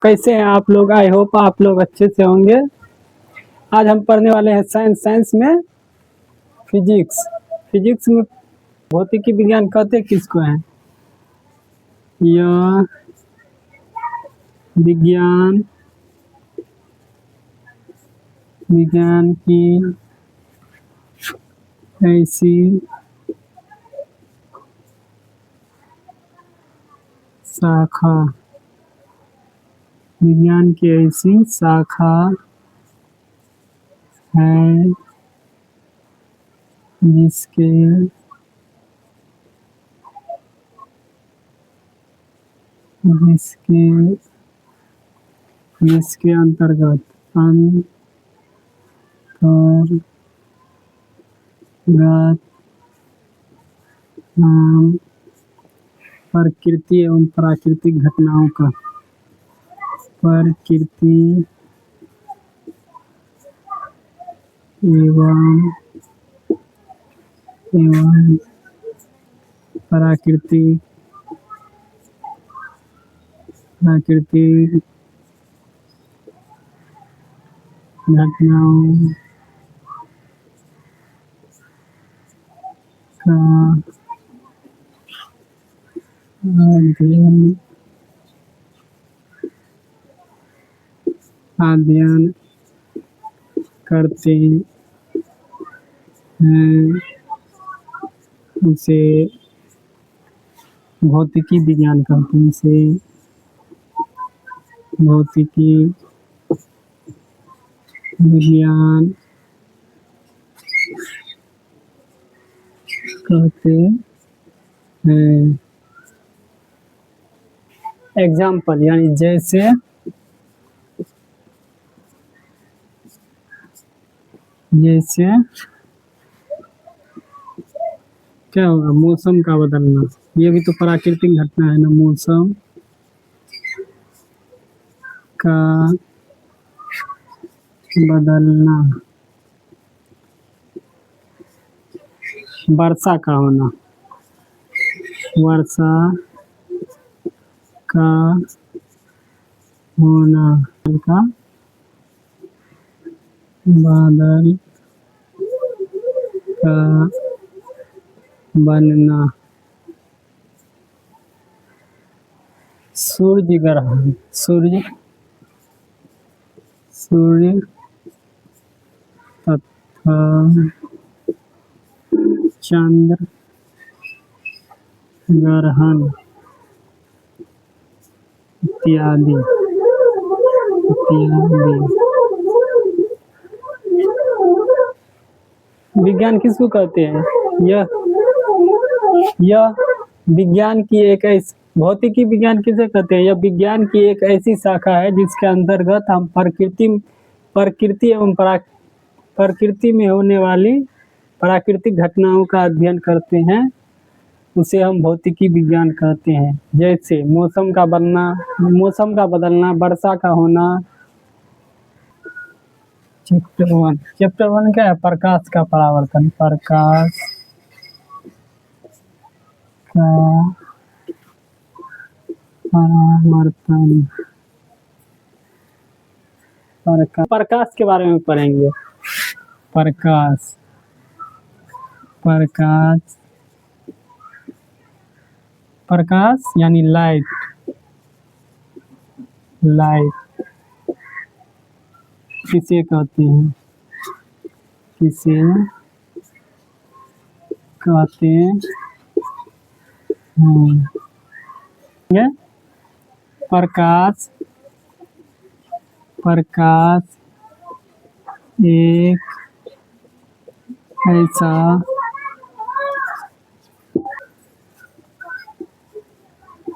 कैसे हैं आप लोग? आई होप आप लोग अच्छे से होंगे। आज हम पढ़ने वाले हैं साइंस में फिजिक्स। फिजिक्स में भौतिकी विज्ञान कहते किसको हैं? यह विज्ञान विज्ञान की ऐसी शाखा विज्ञान की ऐसी शाखा है जिसके जिसके जिसके अंतर्गत हम प्रकृति एवं प्राकृतिक घटनाओं का प्रकृति एवं प्राकृतिक घटनाओं का अध्ययन करते हैं उसे भौतिकी विज्ञान कहते हैं। इसे भौतिकी विज्ञान कहते हैं। एग्जाम्पल यानी जैसे क्या होगा? मौसम का बदलना, ये भी तो प्राकृतिक घटना है ना। मौसम का बदलना, वर्षा का होना, वर्षा का होना, का बादल का बनना, सूर्य ग्रहण, सूर्य तथा चंद्र ग्रहण इत्यादि। विज्ञान किसको कहते हैं? यह विज्ञान की एक ऐसी भौतिकी विज्ञान किसे कहते हैं? यह विज्ञान की एक ऐसी शाखा है जिसके अंतर्गत हम प्रकृति एवं प्रकृति में होने वाली प्राकृतिक घटनाओं का अध्ययन करते हैं। उसे हम भौतिकी विज्ञान कहते हैं। जैसे मौसम का बदलना, वर्षा का होना। चैप्टर 1 क्या है? प्रकाश का परावर्तन। प्रकाश का परावर्तन, प्रकाश के बारे में पढ़ेंगे। प्रकाश यानी लाइट किसे कहते हैं? प्रकाश एक ऐसा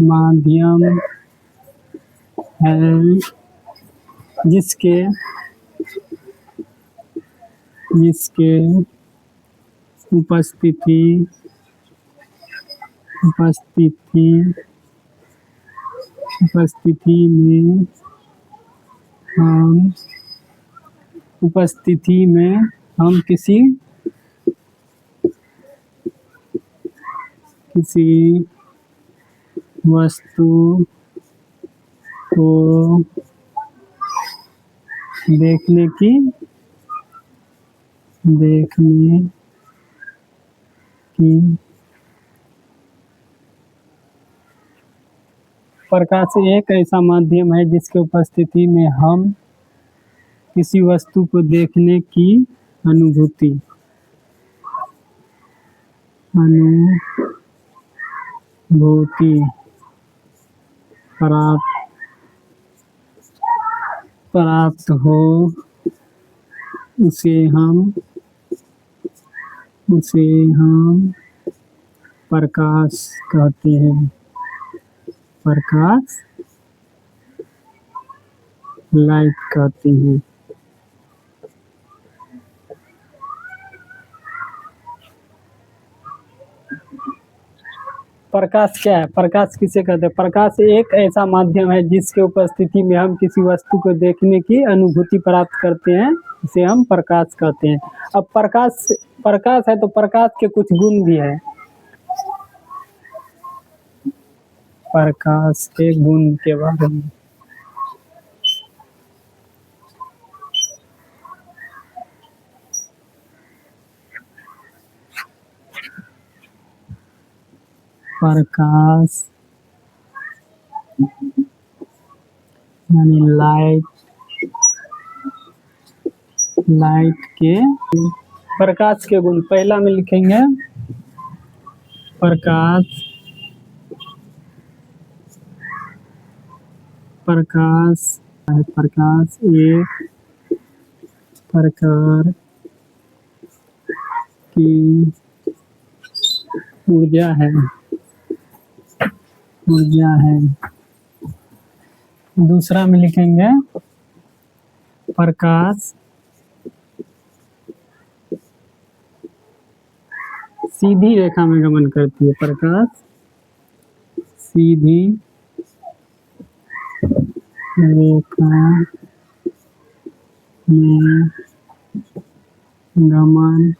माध्यम है जिसके उपस्थिति में हम किसी वस्तु को देखने की प्रकाश एक ऐसा माध्यम है जिसके उपस्थिति में हम किसी वस्तु को देखने की अनुभूति प्राप्त हो, उसे हम प्रकाश कहते हैं। प्रकाश लाइट कहते हैं। प्रकाश क्या है? प्रकाश किसे कहते हैं? प्रकाश एक ऐसा माध्यम है जिसके उपस्थिति में हम किसी वस्तु को देखने की अनुभूति प्राप्त करते हैं, इसे हम प्रकाश कहते हैं। अब प्रकाश है तो प्रकाश के कुछ गुण भी है। प्रकाश के गुण के बारे में प्रकाश यानी लाइट के प्रकाश के गुण पहला में लिखेंगे प्रकाश एक प्रकार की ऊर्जा है। दूसरा में लिखेंगे प्रकाश सीधी रेखा में गमन करती है। प्रकाश सीधी रेखा में गमन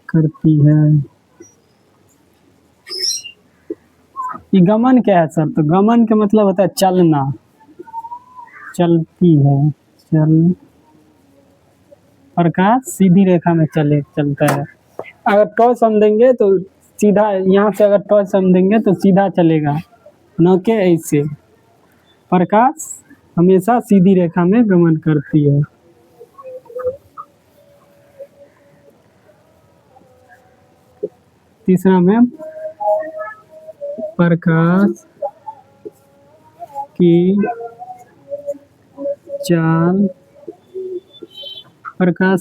करती है। ये गमन क्या है सर? तो गमन का मतलब होता है चलना, चलती है। प्रकाश सीधी रेखा में चलता है। अगर टॉर्च हम देंगे तो सीधा, यहाँ से अगर टॉर्च हम देंगे तो सीधा चलेगा, न कि ऐसे। प्रकाश हमेशा सीधी रेखा में गमन करती है। तीसरा में प्रकाश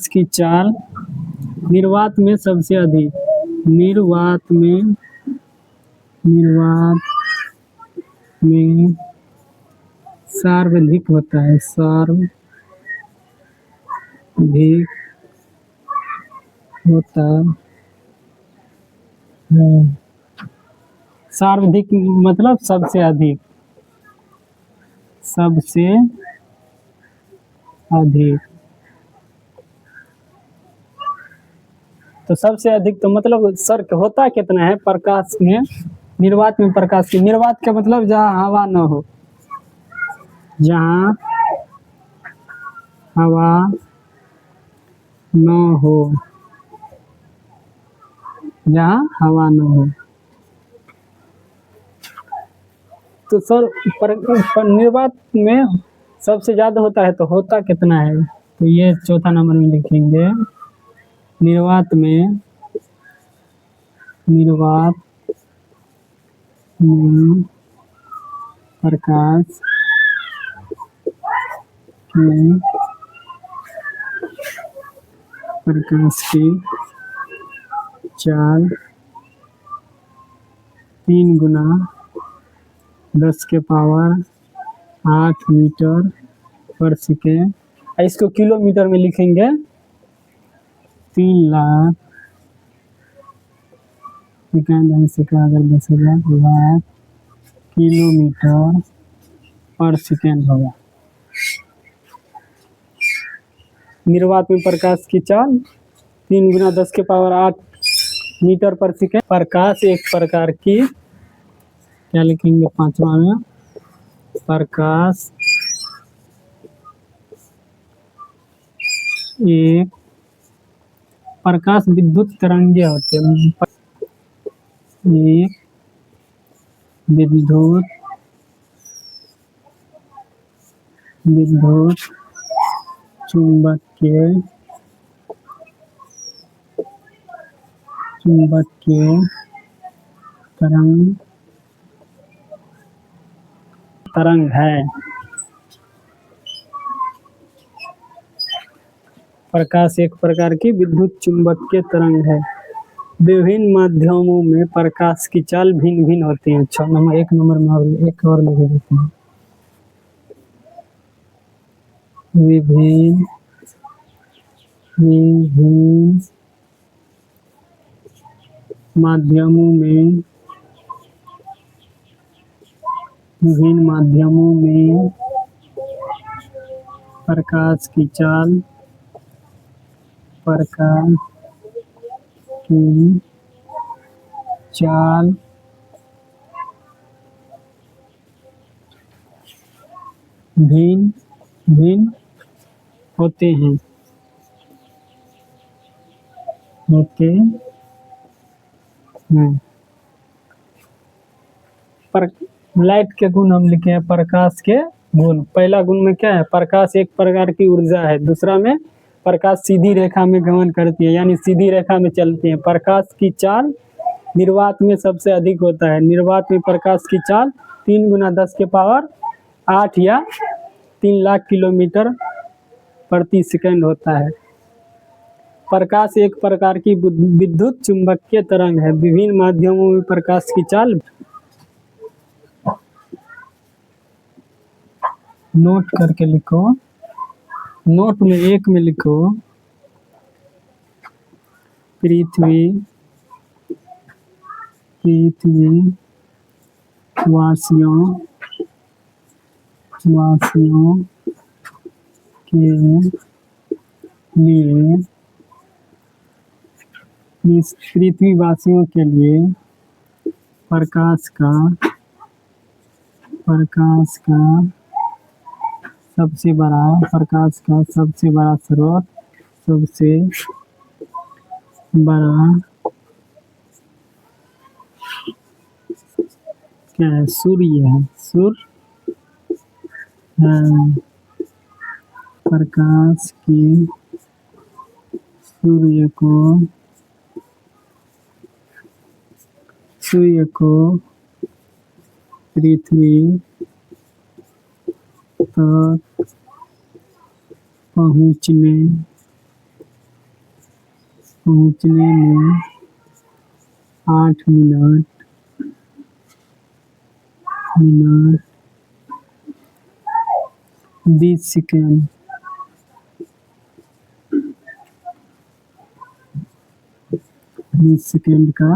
की चाल निर्वात में सबसे अधिक सार्वधिक होता है। सार्वधिक मतलब सबसे अधिक। तो सबसे अधिक तो मतलब सर होता कितना है प्रकाश में, निर्वात में प्रकाश की। निर्वात का मतलब जहाँ हवा न हो, जहाँ हवा न हो। तो सर निर्वात में सबसे ज्यादा होता है, तो होता कितना है? तो ये चौथा नंबर में लिखेंगे निर्वात में प्रकाश की चाल 3 गुना 10 के पावर 8 मीटर पर सेकेंड। इसको किलोमीटर में लिखेंगे 3 लाख अगर 10,000 लाख किलोमीटर पर सेकेंड होगा। निर्वात में प्रकाश की चाल 3 गुना 10 के पावर 8 मीटर पर सेकेंड। प्रकाश एक प्रकार की क्या लिखेंगे पांचवा में? प्रकाश एक प्रकाश विद्युत तरंगे होते हैं। एक विद्युत विद्युत चुंबकीय तरंग तरंग है। प्रकाश एक प्रकार की विद्युत चुंबकीय तरंग है। विभिन्न माध्यमों में प्रकाश की चाल भिन्न भिन्न होती है। 6 नंबर 1 नंबर में और एक और लिख देते हैं। विभिन्न माध्यमों में प्रकाश की चाल भिन्न भिन्न होते हैं। लाइट के गुण हम लिखे हैं। प्रकाश के गुण, पहला गुण में क्या है? प्रकाश एक प्रकार की ऊर्जा है। दूसरा में प्रकाश सीधी रेखा में गमन करती है, यानी सीधी रेखा में चलती है। प्रकाश की चाल निर्वात में सबसे अधिक होता है। निर्वात में प्रकाश की चाल 3 गुना 10 के पावर 8 या 3 लाख किलोमीटर प्रति सेकंड होता है। प्रकाश एक प्रकार की विद्युत चुंबकीय तरंग है। विभिन्न माध्यमों में प्रकाश की चाल। नोट करके लिखो। नोट में 1 में लिखो पृथ्वी वासियों के लिए पृथ्वीवासियों के लिए प्रकाश का सबसे बड़ा स्रोत, सबसे बड़ा क्या है? सूर्य है। प्रकाश की सूर्य को पृथ्वी तक पहुँचने में 8 मिनट 20 सेकंड का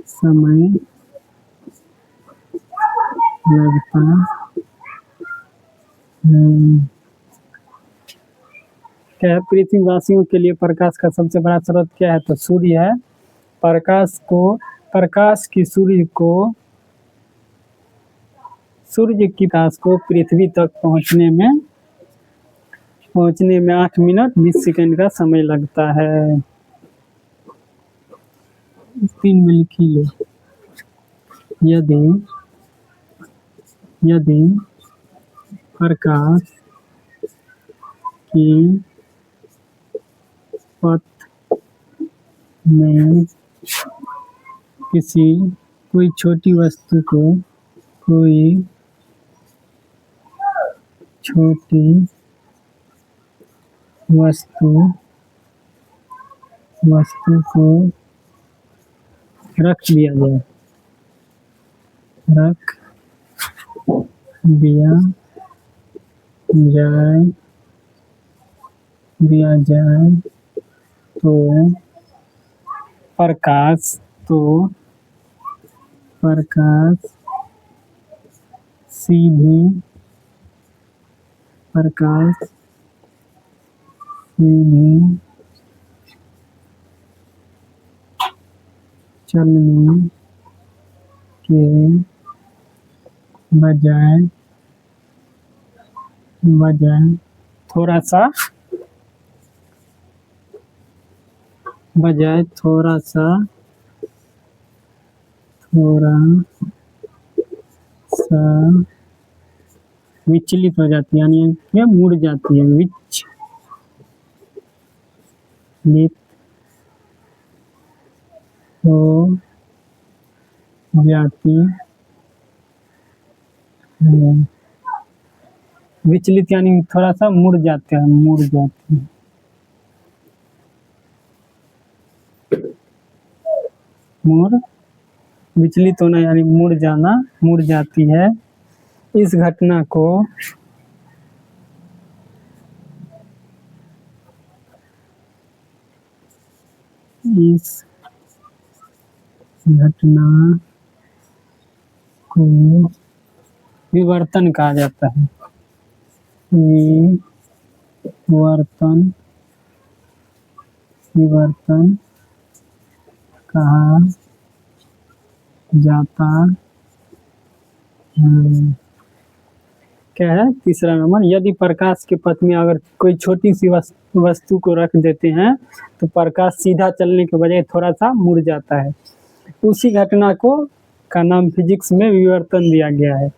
समय लगता है। क्या है? पृथ्वीवासियों के लिए प्रकाश का सबसे बड़ा स्रोत क्या है? तो सूर्य है। सूर्य की प्रकाश को पृथ्वी तक पहुंचने में 8 मिनट 20 सेकंड का समय लगता है। 3 में लिखिए। यदि प्रकाश की पथ में कोई छोटी वस्तु को रख दिया जाए तो प्रकाश सीधी चलने के बजाय बजाय थोड़ा सा बजाय थोड़ा सा थोड़ा सा विचलित हो जाती है, यानी क्या मुड़ जाती है, विचलित हो जाती है। विचलित यानी थोड़ा सा मुड़ जाते हैं, मुड़ जाती है। मुड़ विचलित होना यानी मुड़ जाना, मुड़ जाती है। इस घटना को इस घटना को विवर्तन कहा जाता है। विवर्तन विवर्तन कहा जाता है। क्या है तीसरा नंबर, यदि प्रकाश के पथ में अगर कोई छोटी सी वस्तु को रख देते हैं तो प्रकाश सीधा चलने के बजाय थोड़ा सा मुड़ जाता है। उसी घटना को का नाम फिजिक्स में विवर्तन दिया गया है।